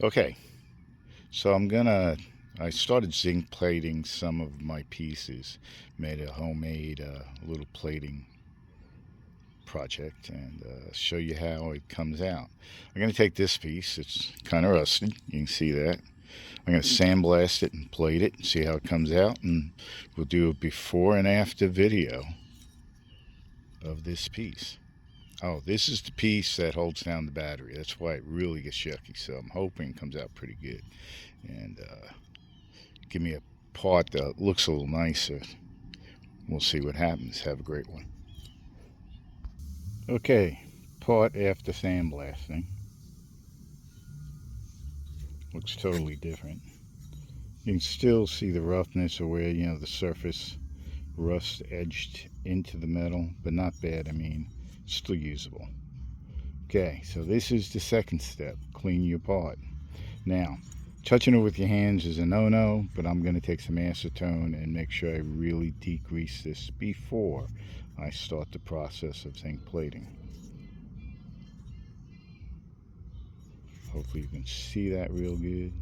Okay, so I started zinc plating some of my pieces, made a homemade little plating project, and show you how it comes out. I'm going to take this piece, it's kind of rusty, you can see that. I'm going to sandblast it and plate it and see how it comes out, and we'll do a before and after video of this piece. Oh, this is the piece that holds down the battery. That's why it really gets yucky, so I'm hoping it comes out pretty good. And give me a part that looks a little nicer. We'll see what happens. Have a great one. Okay, part after sandblasting. Looks totally different. You can still see the roughness, or where, the surface rust edged into the metal, but not bad. I mean, still usable. Okay, so this is the second step. Clean your part. Now, touching it with your hands is a no-no, but I'm going to take some acetone and make sure I really degrease this before I start the process of zinc plating. Hopefully you can see that real good.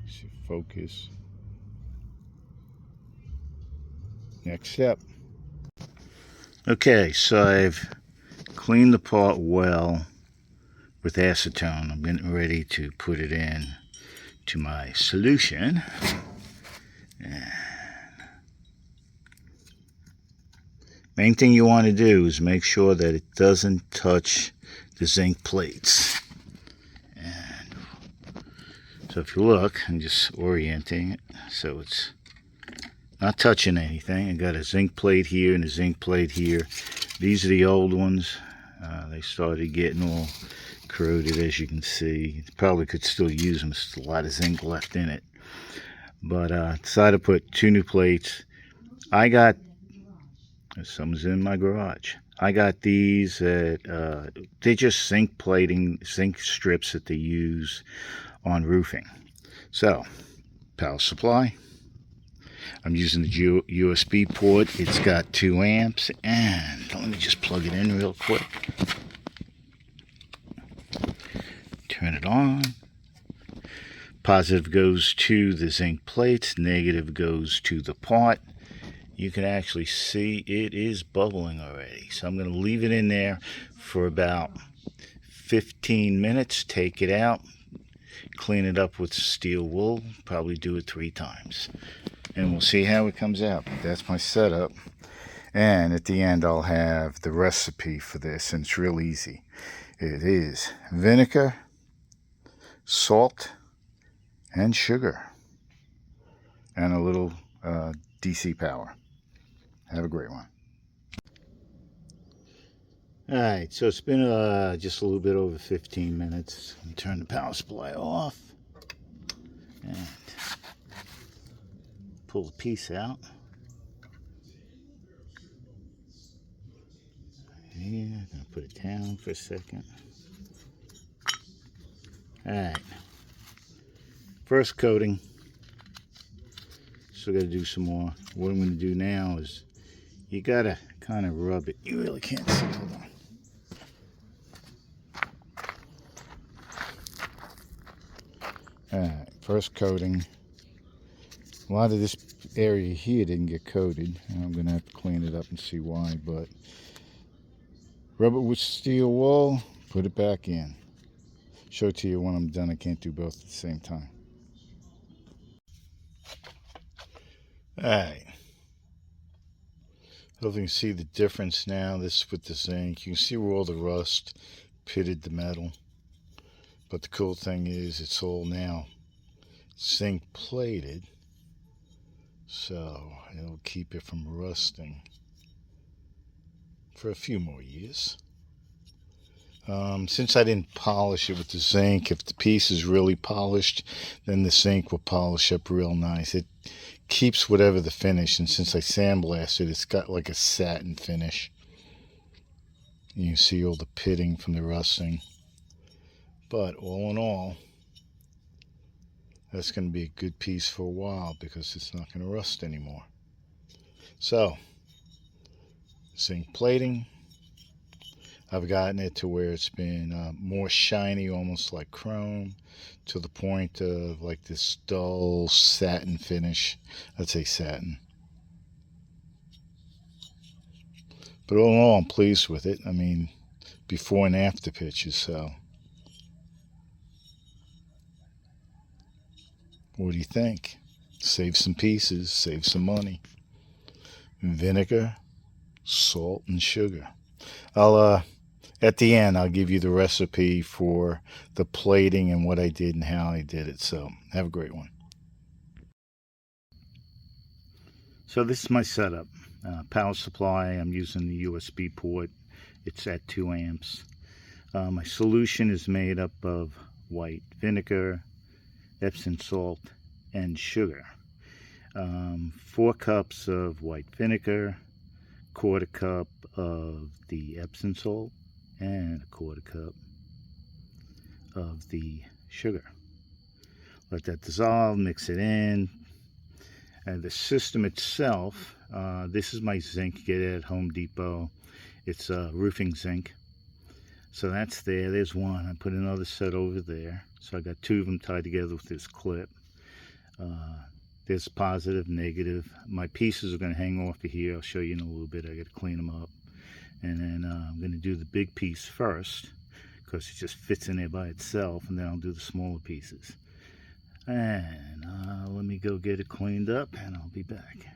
See, focus. Next step. Okay, so I've cleaned the part well with acetone. I'm getting ready to put it in to my solution. And main thing you want to do is make sure that it doesn't touch the zinc plates. And so if you look, I'm just orienting it so it's not touching anything. I got a zinc plate here and a zinc plate here. These are the old ones. They started getting all corroded, as you can see. You probably could still use them. There's a lot of zinc left in it. But decided to put 2 new plates. I got, someone's in my garage. I got these at, they're just zinc plating, zinc strips that they use on roofing. So, power supply. I'm using the USB port. It's got 2 amps, and let me just plug it in real quick. Turn it on. Positive goes to the zinc plates, negative goes to the part. You can actually see it is bubbling already. So I'm going to leave it in there for about 15 minutes, take it out, clean it up with steel wool, probably do it 3 times. And we'll see how it comes out. That's my setup. And at the end I'll have the recipe for this, and it's real easy. It is vinegar, salt, and sugar, and a little DC power. Have a great one. Alright, so it's been just a little bit over 15 minutes. Turn the power supply off and pull the piece out. Here, I'm going to put it down for a second. Alright, first coating. Still got to do some more. What I'm going to do now is you got to kind of rub it. You really can't see. Hold on. Alright, first coating. A lot of this area here didn't get coated. I'm going to have to clean it up and see why, but rub it with steel wool, put it back in. Show it to you when I'm done. I can't do both at the same time. Alright. Hopefully you can see the difference now. This is with the zinc. You can see where all the rust pitted the metal. But the cool thing is it's all now zinc plated. So it'll keep it from rusting for a few more years. Since I didn't polish it with the zinc, if the piece is really polished, then the zinc will polish up real nice. It keeps whatever the finish, and since I sandblasted, it's got like a satin finish. You can see all the pitting from the rusting. But all in all, that's going to be a good piece for a while because it's not going to rust anymore. So, zinc plating. I've gotten it to where it's been more shiny, almost like chrome, to the point of like this dull satin finish. I'd say satin. But all in all, I'm pleased with it. I mean, before and after pictures, so. What do you think? Save some pieces, save some money. Vinegar, salt, and sugar. At the end, I'll give you the recipe for the plating and what I did and how I did it. So have a great one. So this is my setup. Power supply, I'm using the USB port. It's at 2 amps. My solution is made up of white vinegar, Epsom salt, and sugar. 4 cups of white vinegar, 1/4 cup of the Epsom salt, and 1/4 cup of the sugar. Let that dissolve, mix it in. And the system itself, this is my zinc, get it at Home Depot. It's roofing zinc. So that's there, there's one. I put another set over there. So I got 2 of them tied together with this clip. There's positive, negative. My pieces are going to hang off of here. I'll show you in a little bit. I got to clean them up. And then I'm going to do the big piece first, because it just fits in there by itself, and then I'll do the smaller pieces. And let me go get it cleaned up, and I'll be back.